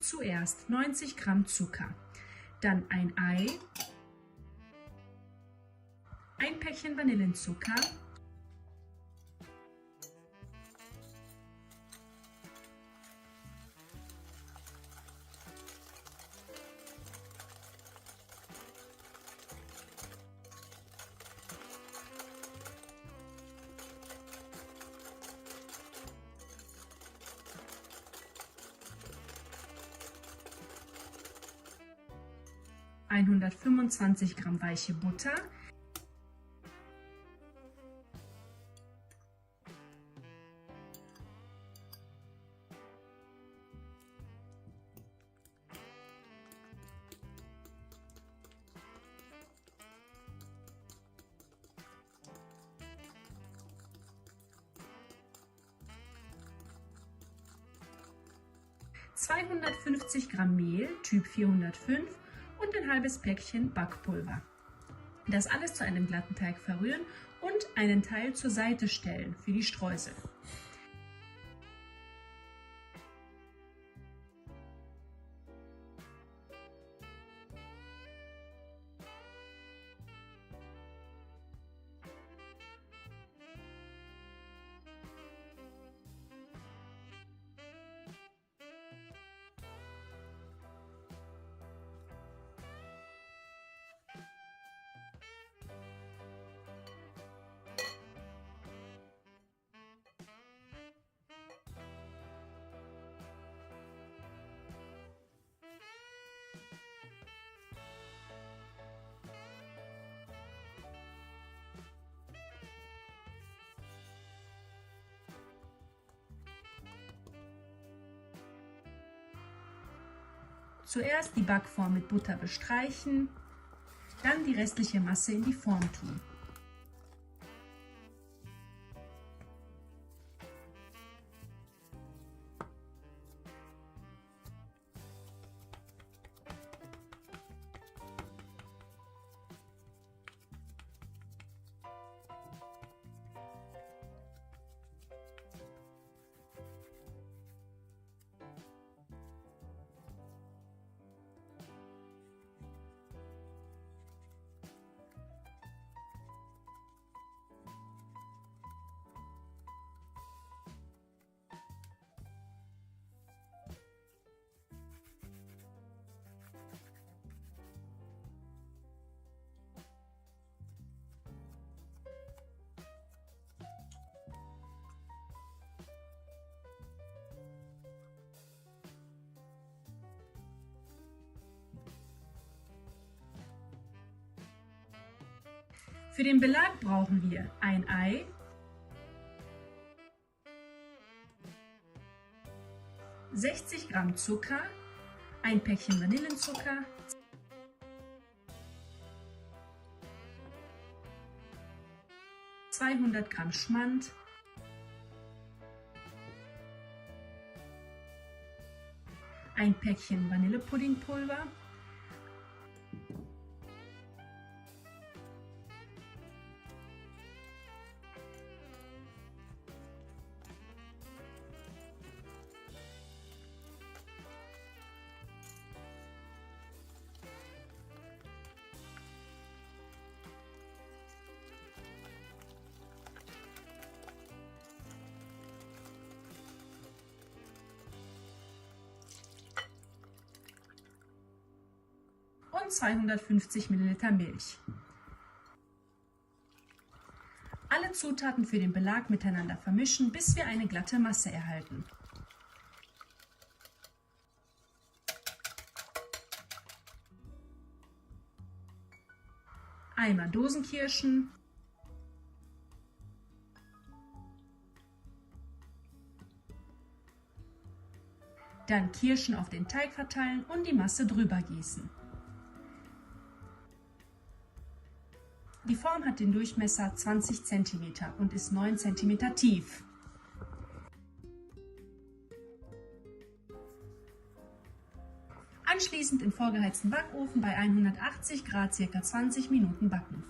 Zuerst 90 Gramm Zucker, dann ein Ei, ein Päckchen Vanillenzucker, (125 Gramm) weiche Butter, (250 Gramm) Mehl, Typ 405 und ein halbes Päckchen Backpulver. Das alles zu einem glatten Teig verrühren und einen Teil zur Seite stellen für die Streusel. Zuerst die Backform mit Butter bestreichen, dann die restliche Masse in die Form tun. Für den Belag brauchen wir ein Ei, (60 Gramm) Zucker, ein Päckchen Vanillenzucker, (200 Gramm) Schmand, ein Päckchen Vanillepuddingpulver, und 250 Milliliter Milch. Alle Zutaten für den Belag miteinander vermischen, bis wir eine glatte Masse erhalten. Einmal Dosenkirschen, dann Kirschen auf den Teig verteilen und die Masse drüber gießen. Die Form hat den Durchmesser 20 cm und ist 9 cm tief. Anschließend im vorgeheizten Backofen bei 180 Grad ca. 20 Minuten backen.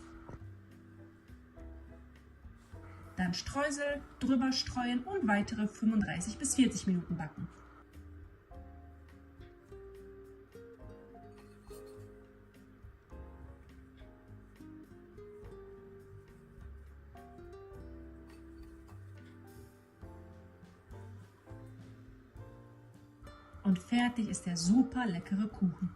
Dann Streusel drüber streuen und weitere 35 bis 40 Minuten backen. und fertig ist der super leckere Kuchen.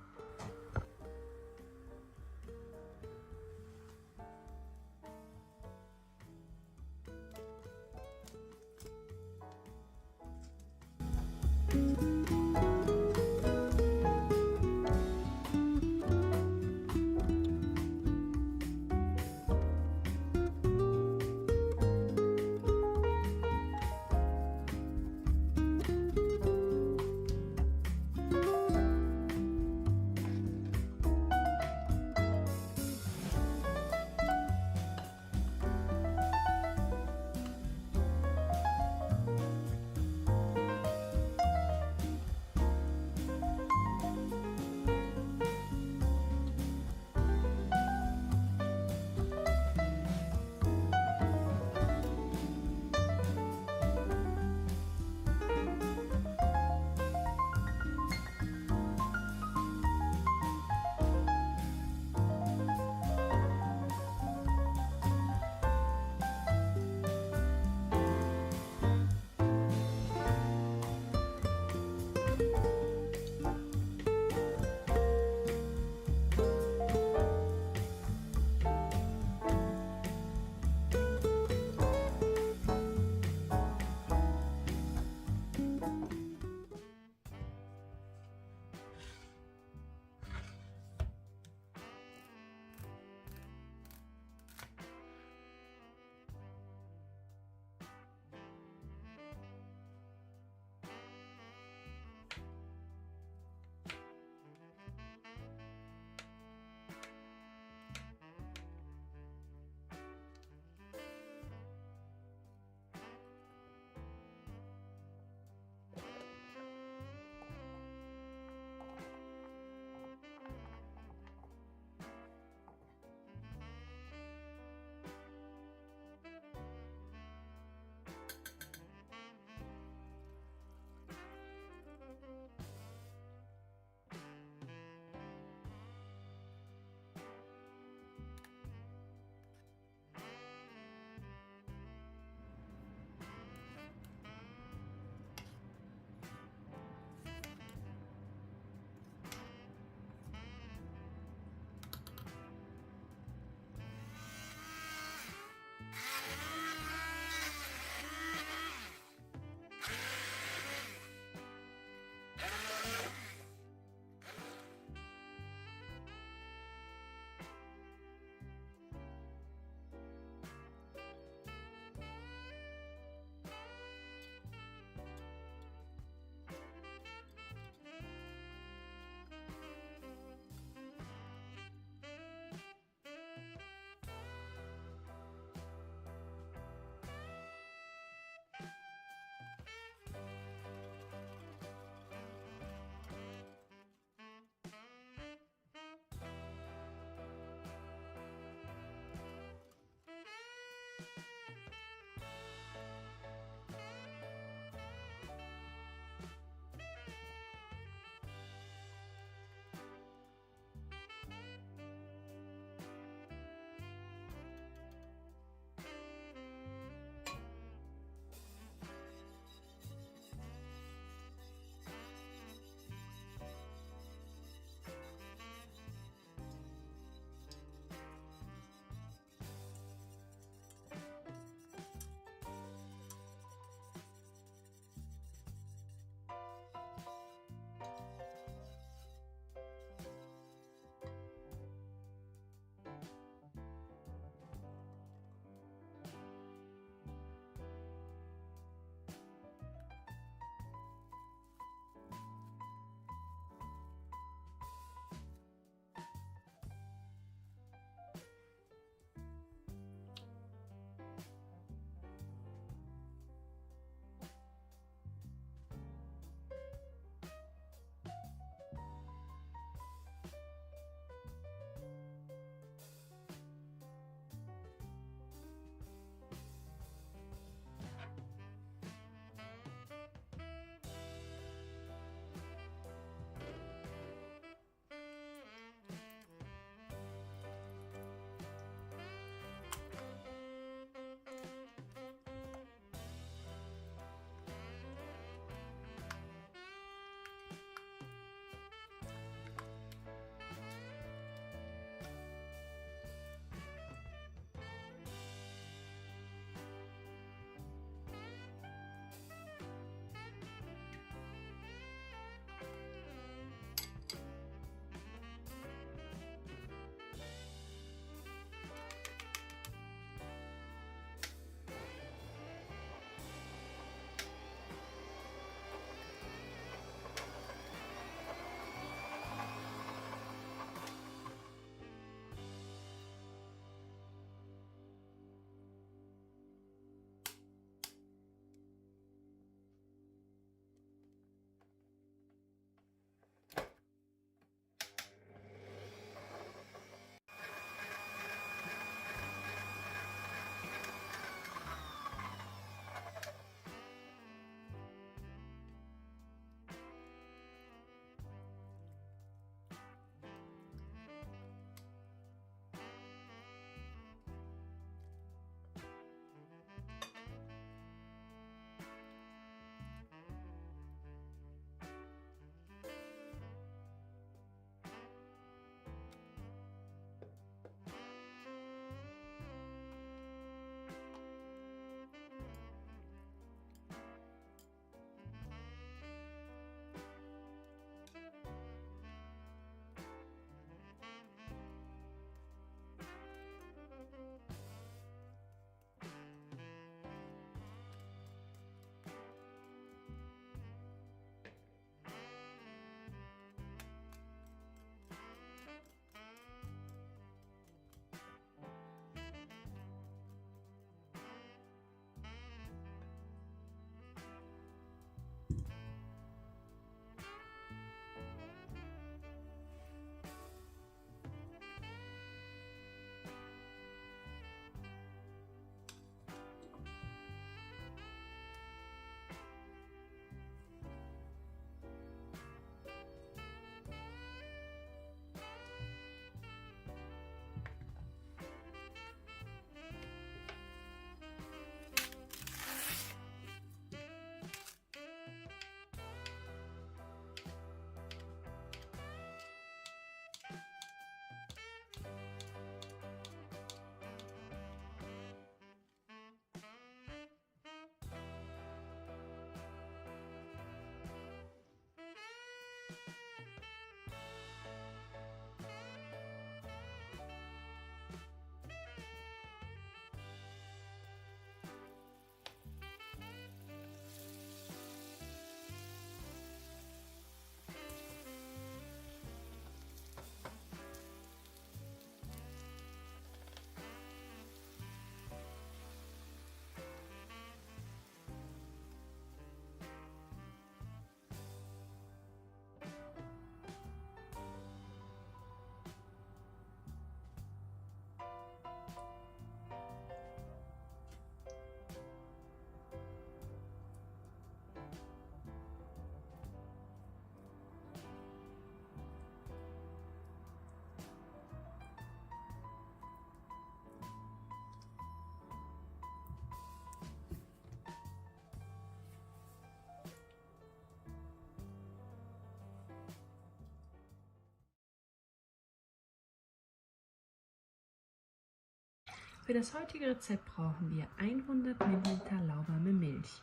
Für das heutige Rezept brauchen wir 100 ml lauwarme Milch,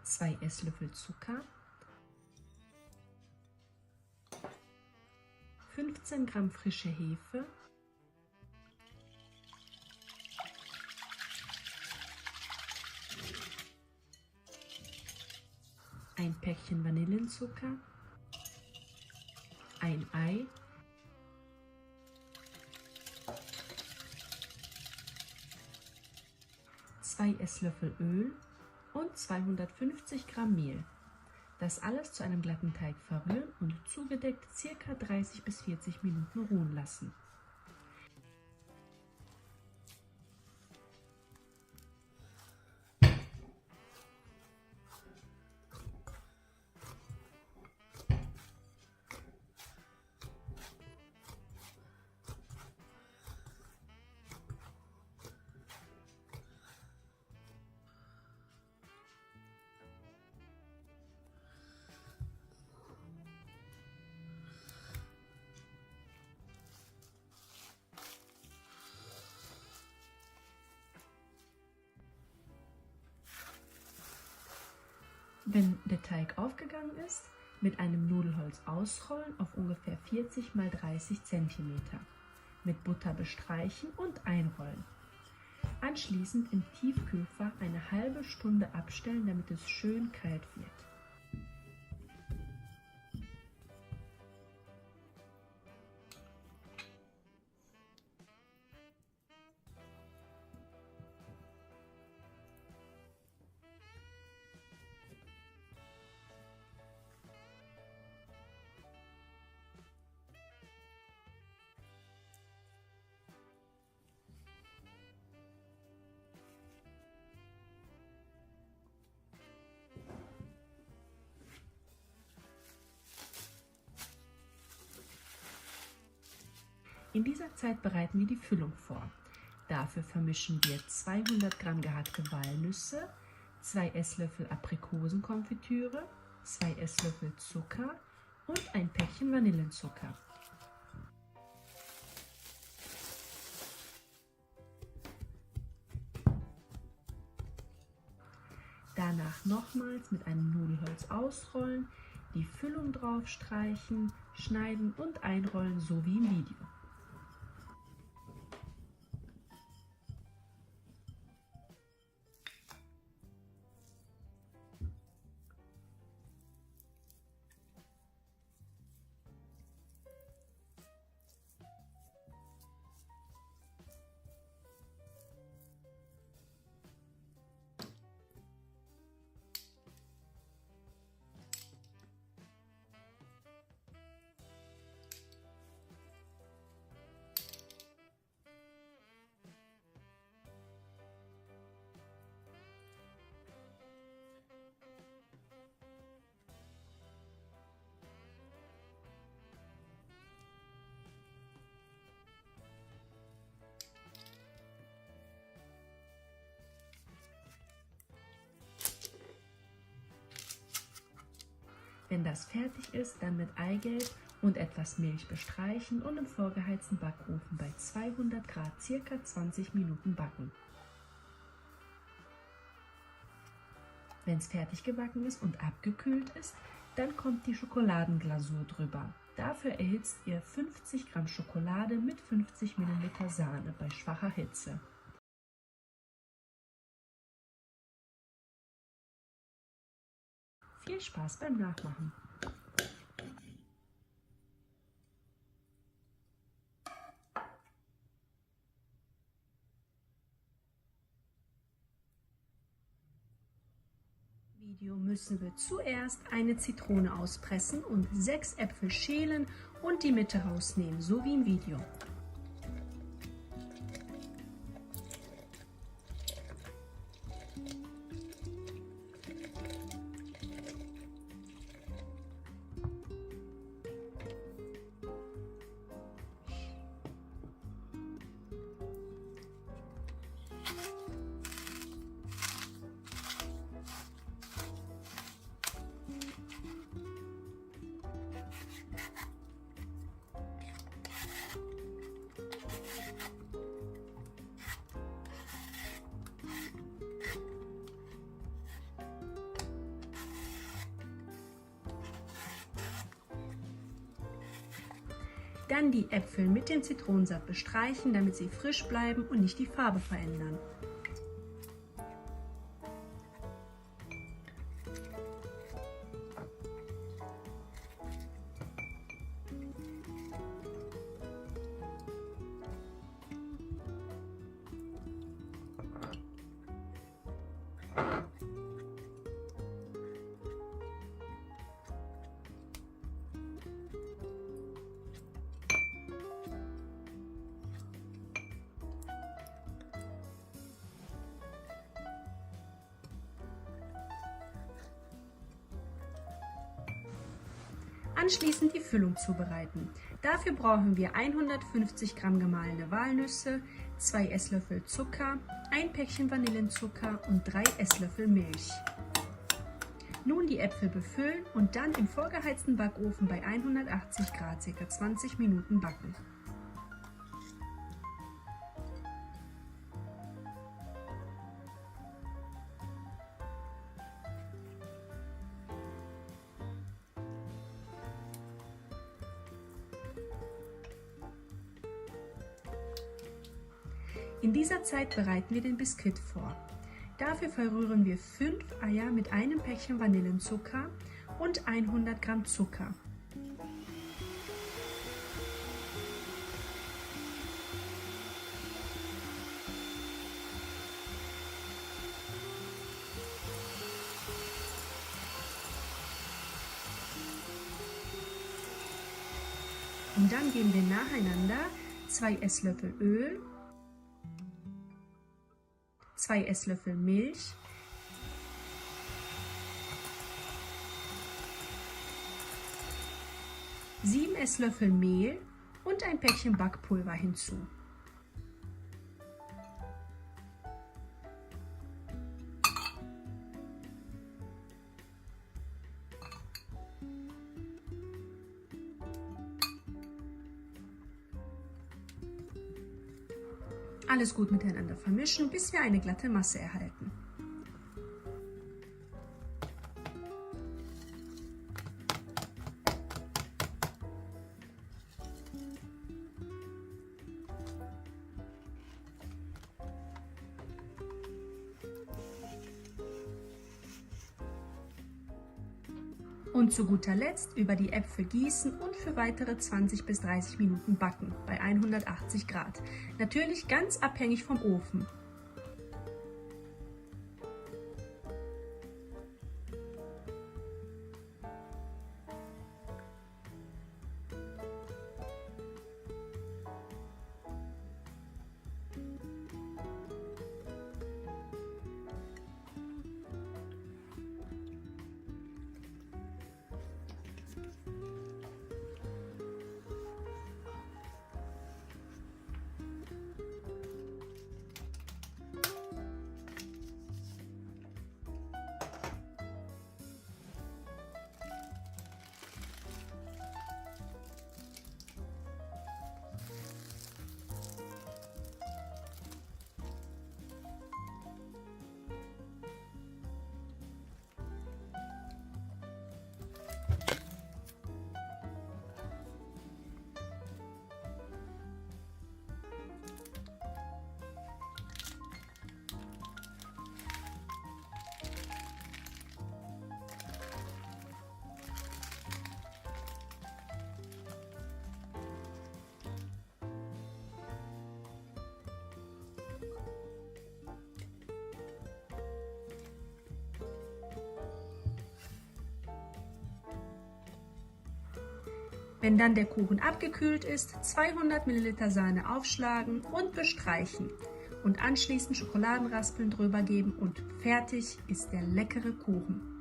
2 Esslöffel Zucker, 15 Gramm frische Hefe, ein Päckchen Vanillenzucker, ein Ei, zwei Esslöffel Öl und 250 Gramm Mehl. Das alles zu einem glatten Teig verrühren und zugedeckt ca. 30 bis 40 Minuten ruhen lassen. Wenn der Teig aufgegangen ist, mit einem Nudelholz ausrollen auf ungefähr 40 x 30 cm. Mit Butter bestreichen und einrollen. Anschließend im Tiefkühlfach eine halbe Stunde abstellen, damit es schön kalt wird. In dieser Zeit bereiten wir die Füllung vor. Dafür vermischen wir 200 Gramm gehackte Walnüsse, 2 Esslöffel Aprikosenkonfitüre, 2 Esslöffel Zucker und ein Päckchen Vanillenzucker. Danach nochmals mit einem Nudelholz ausrollen, die Füllung drauf streichen, schneiden und einrollen, so wie im Video. Wenn das fertig ist, dann mit Eigelb und etwas Milch bestreichen und im vorgeheizten Backofen bei 200 Grad ca. 20 Minuten backen. Wenn es fertig gebacken ist und abgekühlt ist, dann kommt die Schokoladenglasur drüber. Dafür erhitzt ihr 50 Gramm Schokolade mit 50 ml Sahne bei schwacher Hitze. Viel Spaß beim Nachmachen! Video müssen wir zuerst eine Zitrone auspressen und 6 Äpfel schälen und die Mitte rausnehmen, so wie im Video. Dann die Äpfel mit dem Zitronensaft bestreichen, damit sie frisch bleiben und nicht die Farbe verändern. Anschließend die Füllung zubereiten. Dafür brauchen wir 150 Gramm gemahlene Walnüsse, 2 Esslöffel Zucker, ein Päckchen Vanillenzucker und 3 Esslöffel Milch. Nun die Äpfel befüllen und dann im vorgeheizten Backofen bei 180 Grad ca. 20 Minuten backen. In dieser Zeit bereiten wir den Biskuit vor. Dafür verrühren wir 5 Eier mit einem Päckchen Vanillenzucker und 100 Gramm Zucker. Und dann geben wir nacheinander 2 Esslöffel Öl, 2 Esslöffel Milch, 7 Esslöffel Mehl und ein Päckchen Backpulver hinzu. Alles gut miteinander vermischen, bis wir eine glatte Masse erhalten. Und zu guter Letzt über die Äpfel gießen und für weitere 20 bis 30 Minuten backen bei 180 Grad. Natürlich ganz abhängig vom Ofen. Wenn dann der Kuchen abgekühlt ist, 200 ml Sahne aufschlagen und bestreichen und anschließend Schokoladenraspeln drüber geben und fertig ist der leckere Kuchen.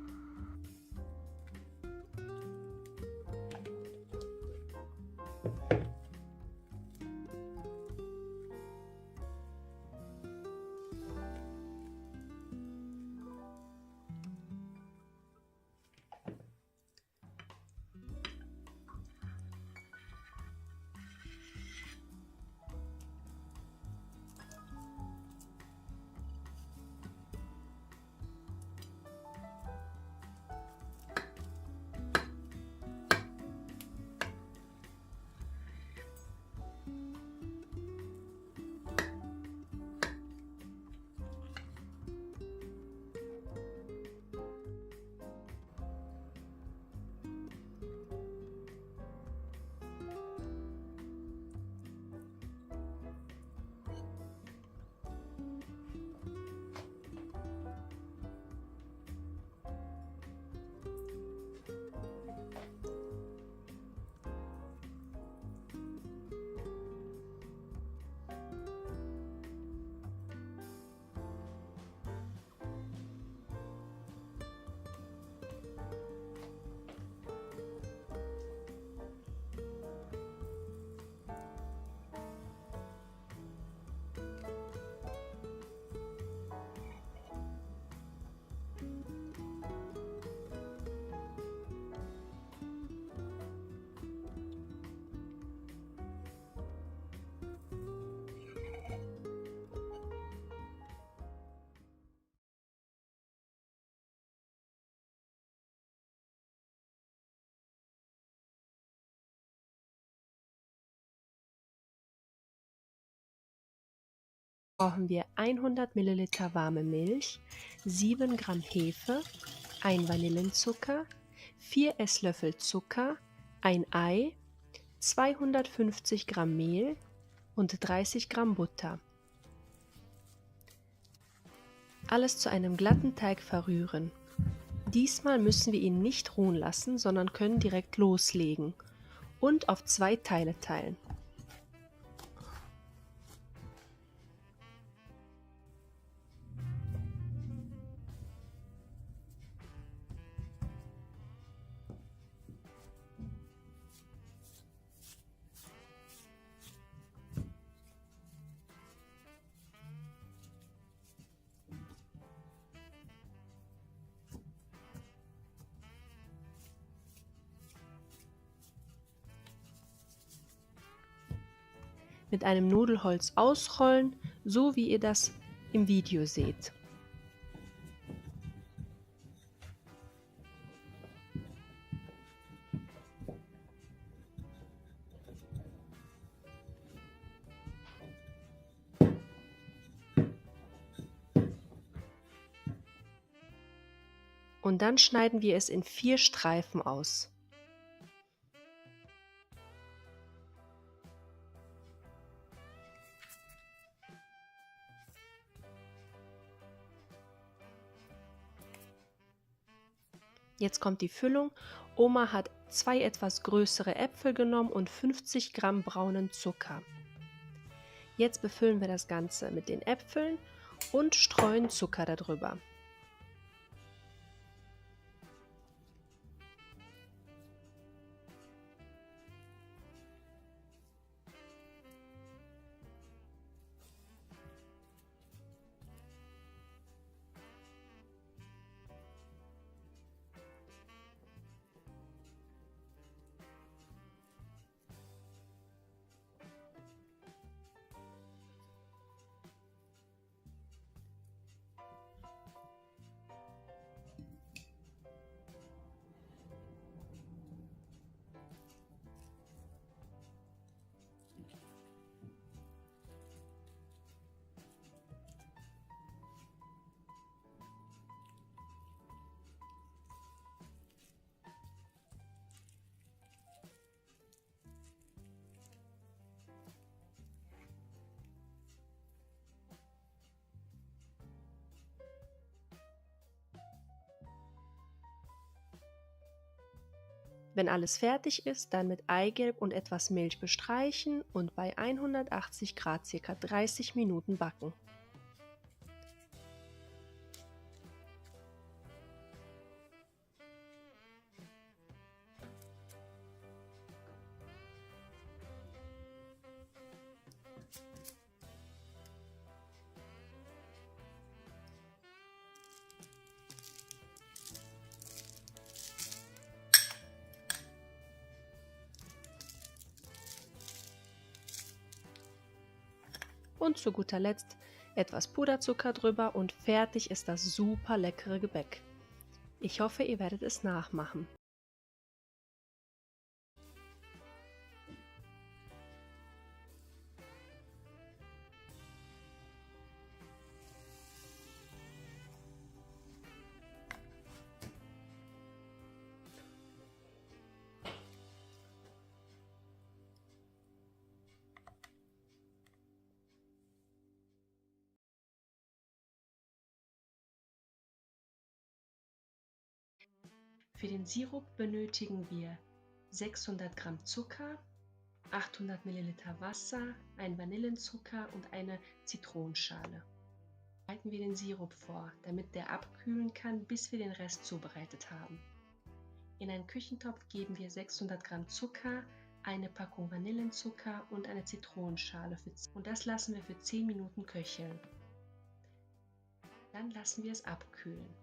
brauchen wir 100 ml warme Milch, 7 Gramm Hefe, 1 Vanillenzucker, 4 Esslöffel Zucker, ein Ei, 250 Gramm Mehl und 30 Gramm Butter. Alles zu einem glatten Teig verrühren. Diesmal müssen wir ihn nicht ruhen lassen, sondern können direkt loslegen und auf 2 Teile teilen. Mit einem Nudelholz ausrollen, so wie ihr das im Video seht. Und dann schneiden wir es in 4 Streifen aus. Jetzt kommt die Füllung. Oma hat 2 etwas größere Äpfel genommen und 50 Gramm braunen Zucker. Jetzt befüllen wir das Ganze mit den Äpfeln und streuen Zucker darüber. Wenn alles fertig ist, dann mit Eigelb und etwas Milch bestreichen und bei 180 Grad ca. 30 Minuten backen. Und zu guter Letzt etwas Puderzucker drüber und fertig ist das super leckere Gebäck. Ich hoffe, ihr werdet es nachmachen. Für den Sirup benötigen wir 600 Gramm Zucker, 800 Milliliter Wasser, ein Vanillenzucker und eine Zitronenschale. Bereiten wir den Sirup vor, damit der abkühlen kann, bis wir den Rest zubereitet haben. In einen Küchentopf geben wir 600 Gramm Zucker, eine Packung Vanillenzucker und eine Zitronenschale und das lassen wir für 10 Minuten köcheln. Dann lassen wir es abkühlen.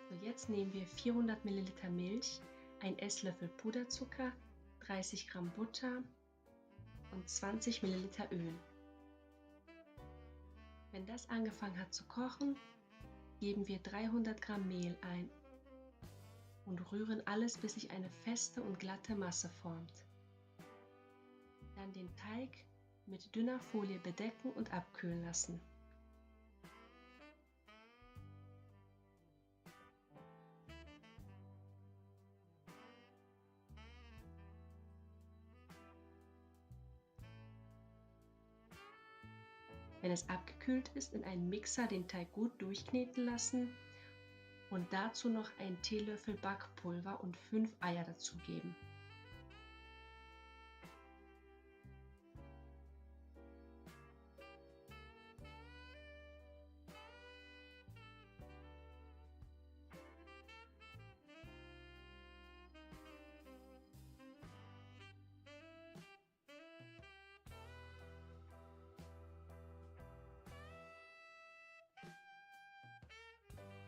So, jetzt nehmen wir 400 Milliliter Milch, ein Esslöffel Puderzucker, 30 Gramm Butter und 20 Milliliter Öl. Wenn das angefangen hat zu kochen, geben wir 300 Gramm Mehl ein und rühren alles, bis sich eine feste und glatte Masse formt. Dann den Teig Mit dünner Folie bedecken und abkühlen lassen. Wenn es abgekühlt ist, in einen Mixer den Teig gut durchkneten lassen und dazu noch einen Teelöffel Backpulver und 5 Eier dazugeben.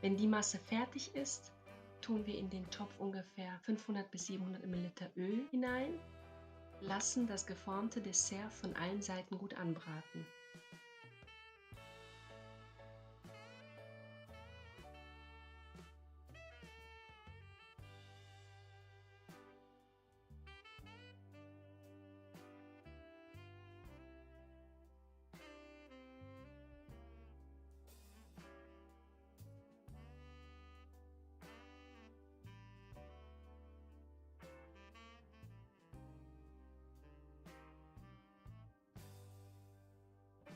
Wenn die Masse fertig ist, tun wir in den Topf ungefähr 500 bis 700 ml Öl hinein, lassen das geformte Dessert von allen Seiten gut anbraten.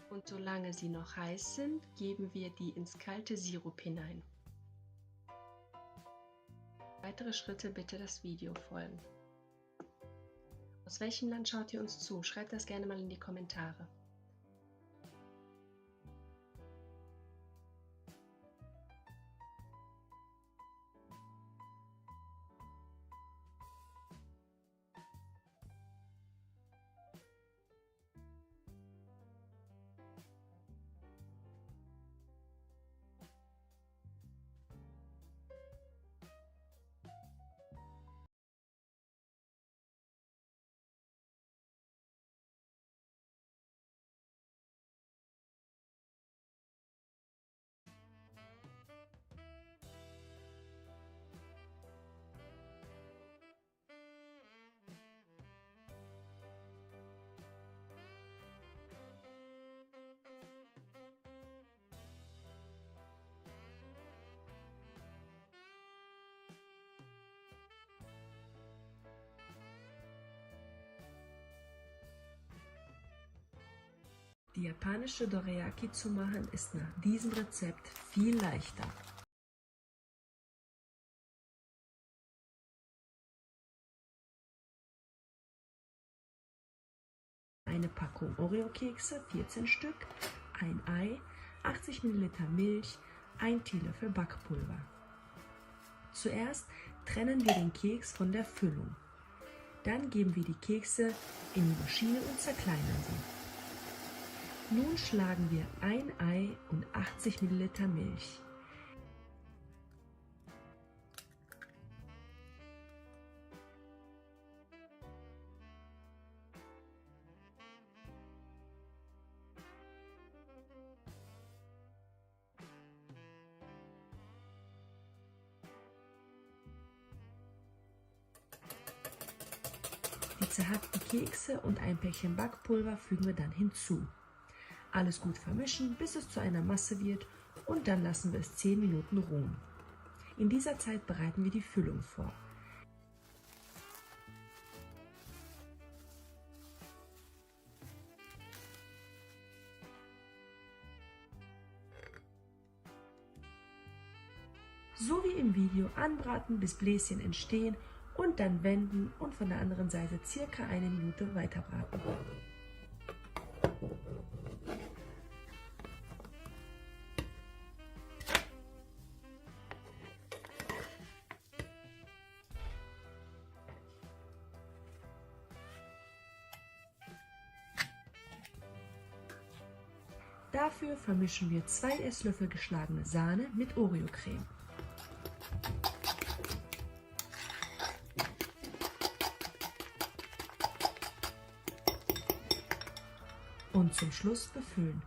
Und solange sie noch heiß sind, geben wir die ins kalte Sirup hinein. Weitere Schritte bitte das Video folgen. Aus welchem Land schaut ihr uns zu? Schreibt das gerne mal in die Kommentare. Die japanische Dorayaki zu machen ist nach diesem Rezept viel leichter. Eine Packung Oreo-Kekse, 14 Stück, ein Ei, 80 ml Milch, 1 Teelöffel Backpulver. Zuerst trennen wir den Keks von der Füllung. Dann geben wir die Kekse in die Maschine und zerkleinern sie. Nun schlagen wir ein Ei und 80 ml Milch. Die zerhackten Kekse und ein Päckchen Backpulver fügen wir dann hinzu. Alles gut vermischen, bis es zu einer Masse wird und dann lassen wir es 10 Minuten ruhen. In dieser Zeit bereiten wir die Füllung vor. So wie im Video anbraten, bis Bläschen entstehen und dann wenden und von der anderen Seite circa 1 Minute weiter braten. Dafür vermischen wir 2 Esslöffel geschlagene Sahne mit Oreo-Creme. Und zum Schluss befüllen.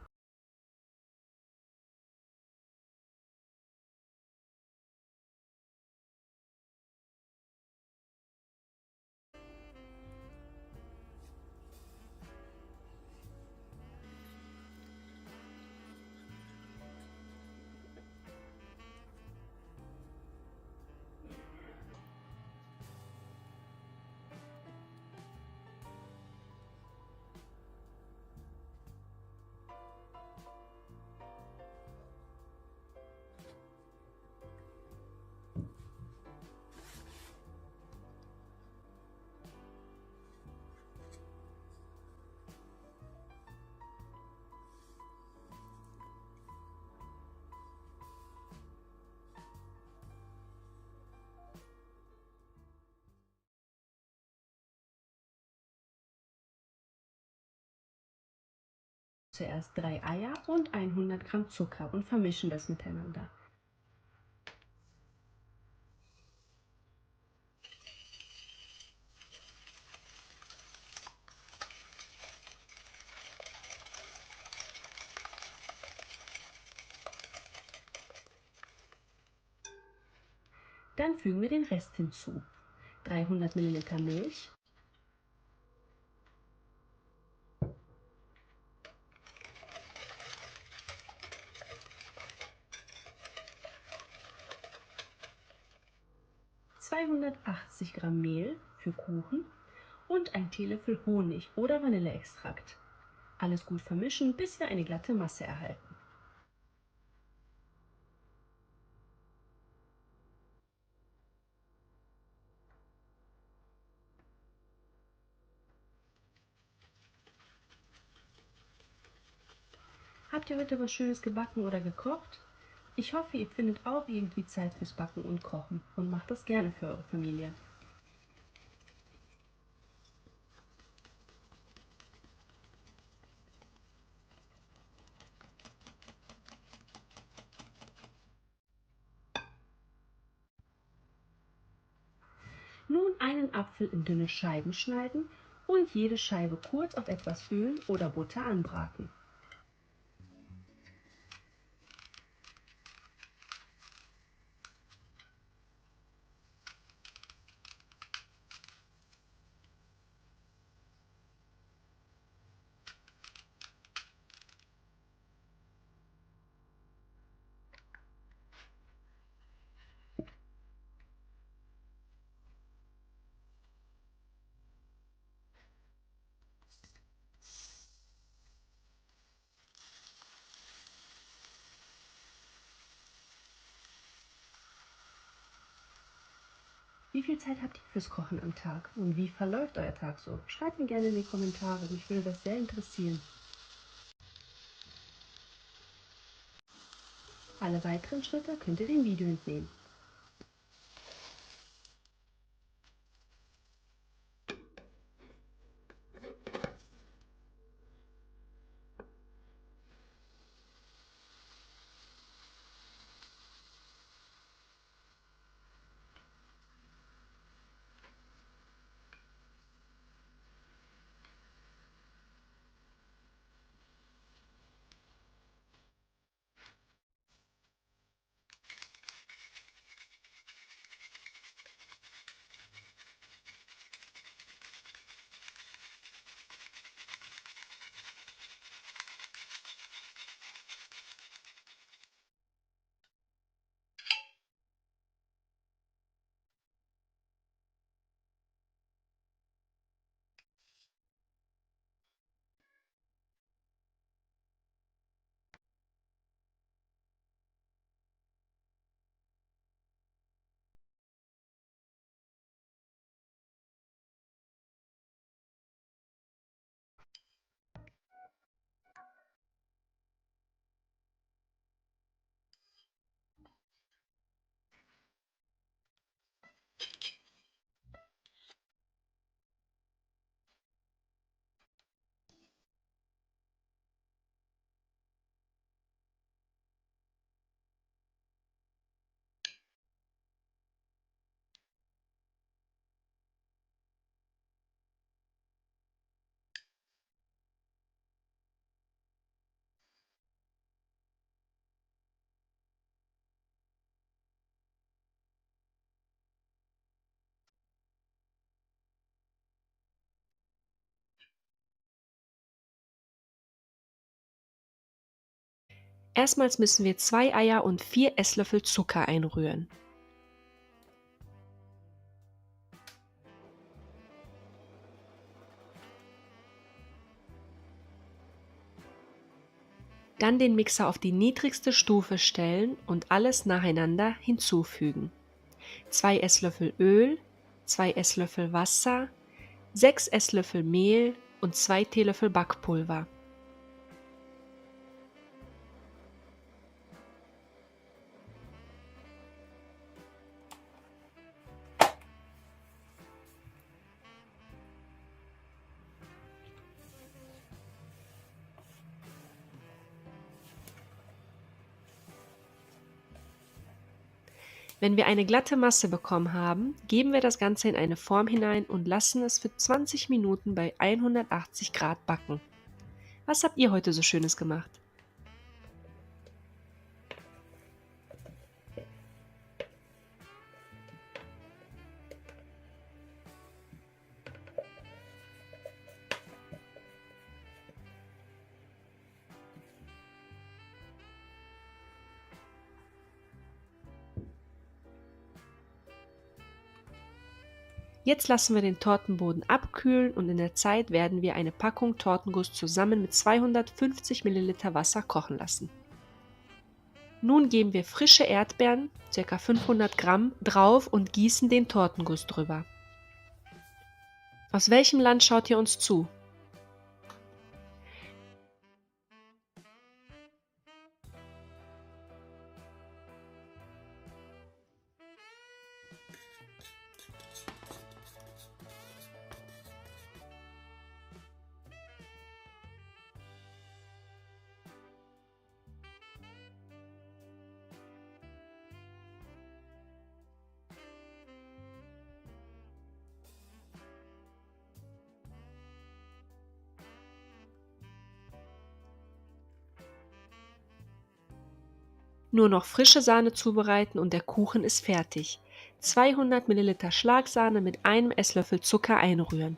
zuerst 3 Eier und 100 Gramm Zucker und vermischen das miteinander. Dann fügen wir den Rest hinzu. 300 Milliliter Milch, 280 Gramm Mehl für Kuchen und ein Teelöffel Honig oder Vanilleextrakt. Alles gut vermischen, bis wir eine glatte Masse erhalten. Habt ihr heute was Schönes gebacken oder gekocht? Ich hoffe, ihr findet auch irgendwie Zeit fürs Backen und Kochen und macht das gerne für eure Familie. Nun einen Apfel in dünne Scheiben schneiden und jede Scheibe kurz auf etwas Öl oder Butter anbraten. Wie viel Zeit habt ihr fürs Kochen am Tag und wie verläuft euer Tag so? Schreibt mir gerne in die Kommentare, mich würde das sehr interessieren. Alle weiteren Schritte könnt ihr dem Video entnehmen. Erstmals müssen wir 2 Eier und 4 Esslöffel Zucker einrühren. Dann den Mixer auf die niedrigste Stufe stellen und alles nacheinander hinzufügen. 2 Esslöffel Öl, 2 Esslöffel Wasser, 6 Esslöffel Mehl und 2 Teelöffel Backpulver. Wenn wir eine glatte Masse bekommen haben, geben wir das Ganze in eine Form hinein und lassen es für 20 Minuten bei 180 Grad backen. Was habt ihr heute so Schönes gemacht? Jetzt lassen wir den Tortenboden abkühlen und in der Zeit werden wir eine Packung Tortenguss zusammen mit 250 Milliliter Wasser kochen lassen. Nun geben wir frische Erdbeeren, ca. 500 Gramm, drauf und gießen den Tortenguss drüber. Aus welchem Land schaut ihr uns zu? Nur noch frische Sahne zubereiten und der Kuchen ist fertig. 200 Milliliter Schlagsahne mit einem Esslöffel Zucker einrühren.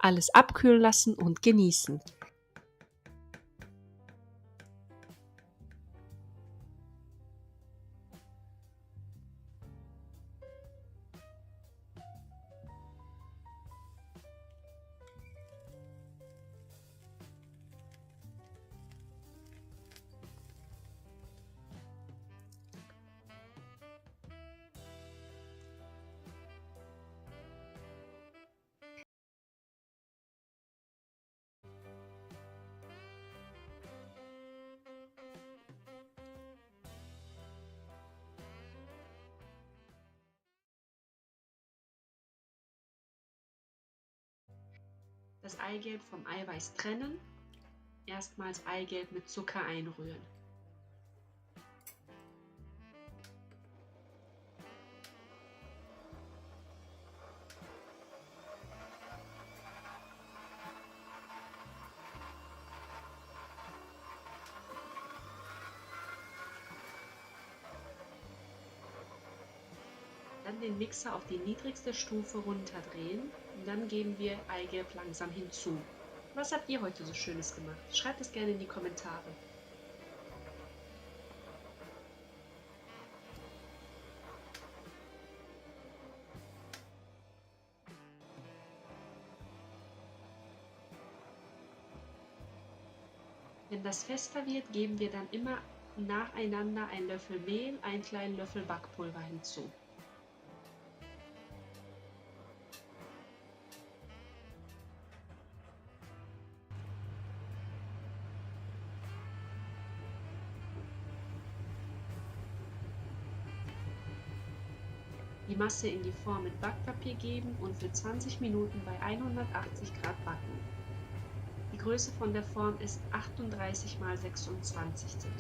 Alles abkühlen lassen und genießen. Das Eigelb vom Eiweiß trennen. Erstmals Eigelb mit Zucker einrühren. Dann den Mixer auf die niedrigste Stufe runterdrehen und dann geben wir Eigelb langsam hinzu. Was habt ihr heute so Schönes gemacht? Schreibt es gerne in die Kommentare. Wenn das fester wird, geben wir dann immer nacheinander einen Löffel Mehl, einen kleinen Löffel Backpulver hinzu. Die Masse in die Form mit Backpapier geben und für 20 Minuten bei 180 Grad backen. Die Größe von der Form ist 38 x 26 cm.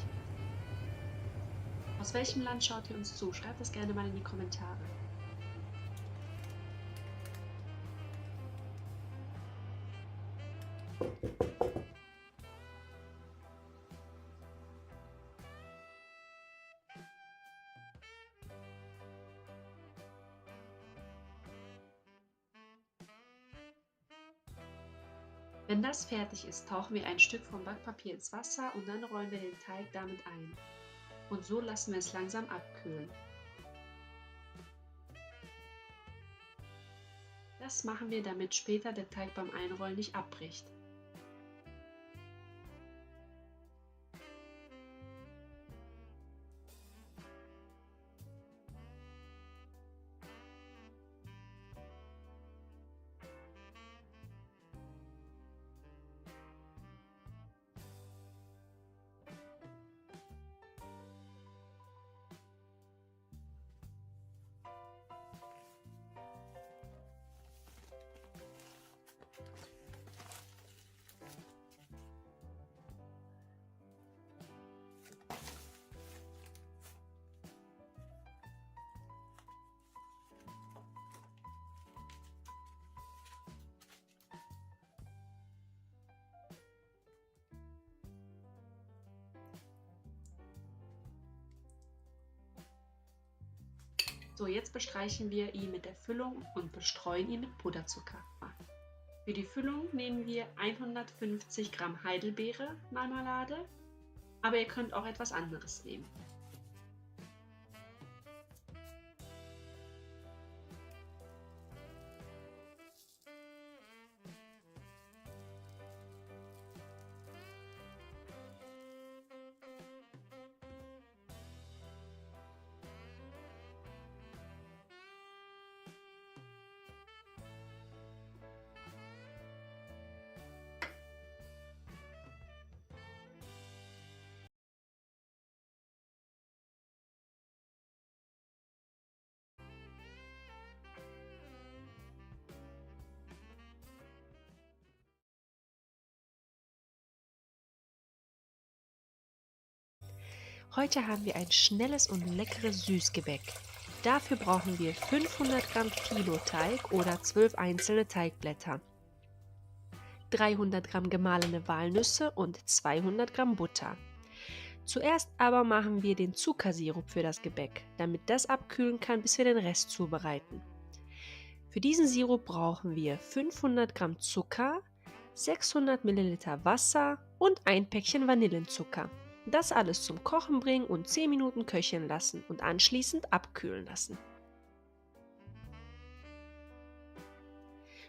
Aus welchem Land schaut ihr uns zu? Schreibt das gerne mal in die Kommentare. Wenn das fertig ist, tauchen wir ein Stück vom Backpapier ins Wasser und dann rollen wir den Teig damit ein. Und so lassen wir es langsam abkühlen. Das machen wir, damit später der Teig beim Einrollen nicht abbricht. So, jetzt bestreichen wir ihn mit der Füllung und bestreuen ihn mit Puderzucker. Für die Füllung nehmen wir 150 Gramm Heidelbeere-Marmelade, aber ihr könnt auch etwas anderes nehmen. Heute haben wir ein schnelles und leckeres Süßgebäck. Dafür brauchen wir 500 Gramm Filoteig oder 12 einzelne Teigblätter, 300 Gramm gemahlene Walnüsse und 200 Gramm Butter. Zuerst aber machen wir den Zuckersirup für das Gebäck, damit das abkühlen kann, bis wir den Rest zubereiten. Für diesen Sirup brauchen wir 500 Gramm Zucker, 600 Milliliter Wasser und ein Päckchen Vanillenzucker. Das alles zum Kochen bringen und 10 Minuten köcheln lassen und anschließend abkühlen lassen.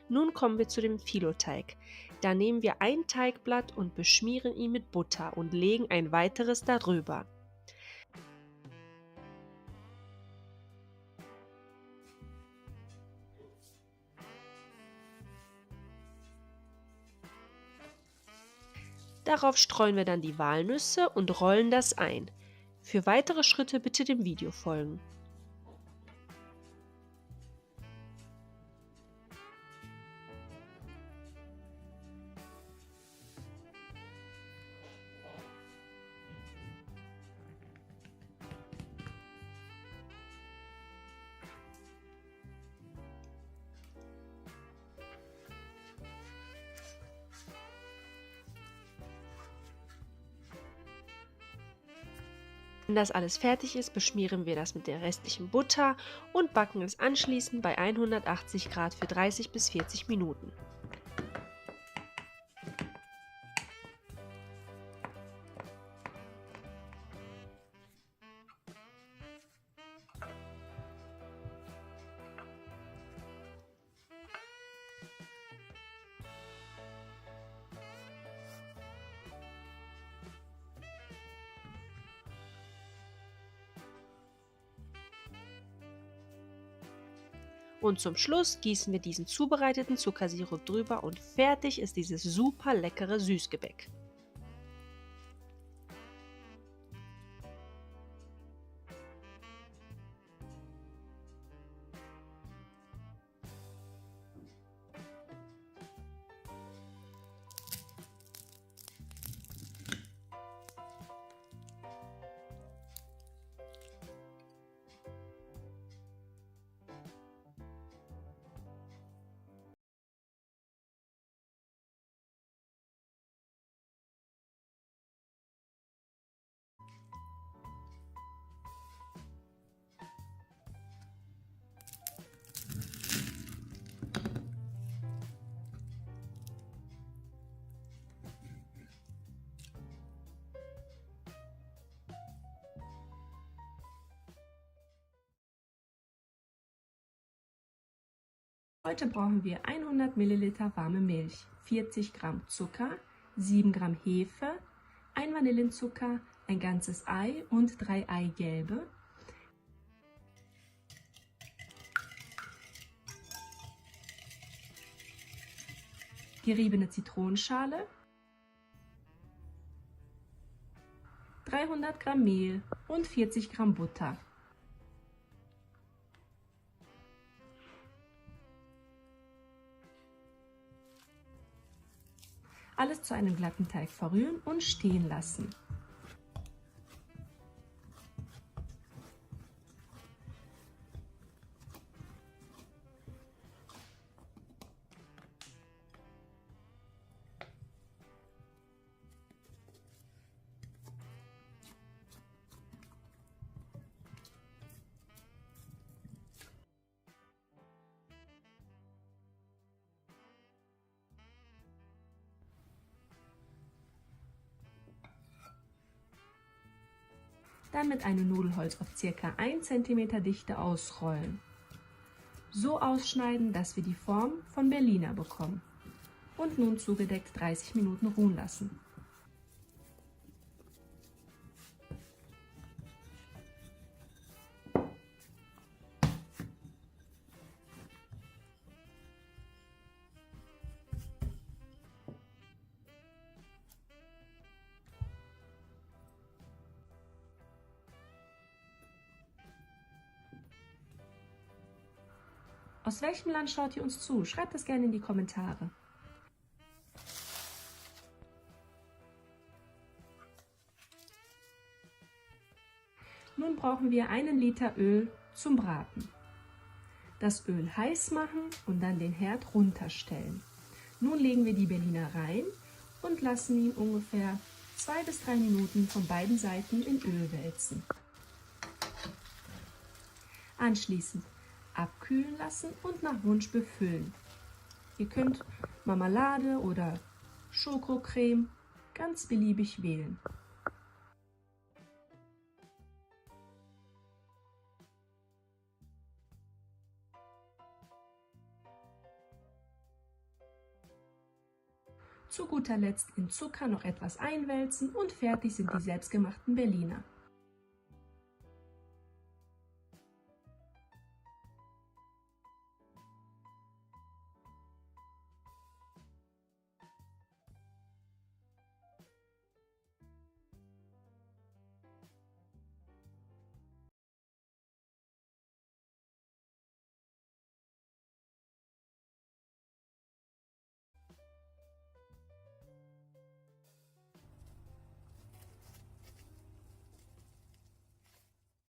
Nun kommen wir zu dem Filoteig. Da nehmen wir ein Teigblatt und beschmieren ihn mit Butter und legen ein weiteres darüber. Darauf streuen wir dann die Walnüsse und rollen das ein. Für weitere Schritte bitte dem Video folgen. Wenn das alles fertig ist, beschmieren wir das mit der restlichen Butter und backen es anschließend bei 180 Grad für 30 bis 40 Minuten. Und zum Schluss gießen wir diesen zubereiteten Zuckersirup drüber und fertig ist dieses super leckere Süßgebäck. Heute brauchen wir 100 Milliliter warme Milch, 40 Gramm Zucker, 7 Gramm Hefe, ein Vanillenzucker, ein ganzes Ei und 3 Eigelbe, geriebene Zitronenschale, 300 Gramm Mehl und 40 Gramm Butter. Alles zu einem glatten Teig verrühren und stehen lassen. Dann mit einem Nudelholz auf ca. 1 cm Dichte ausrollen. So ausschneiden, dass wir die Form von Berliner bekommen. Und nun zugedeckt 30 Minuten ruhen lassen. Aus welchem Land schaut ihr uns zu? Schreibt es gerne in die Kommentare. Nun brauchen wir 1 Liter Öl zum Braten. Das Öl heiß machen und dann den Herd runterstellen. Nun legen wir die Berliner rein und lassen ihn ungefähr 2 bis 3 Minuten von beiden Seiten in Öl wälzen. Anschließend abkühlen lassen und nach Wunsch befüllen. Ihr könnt Marmelade oder Schokocreme ganz beliebig wählen. Zu guter Letzt in Zucker noch etwas einwälzen und fertig sind die selbstgemachten Berliner.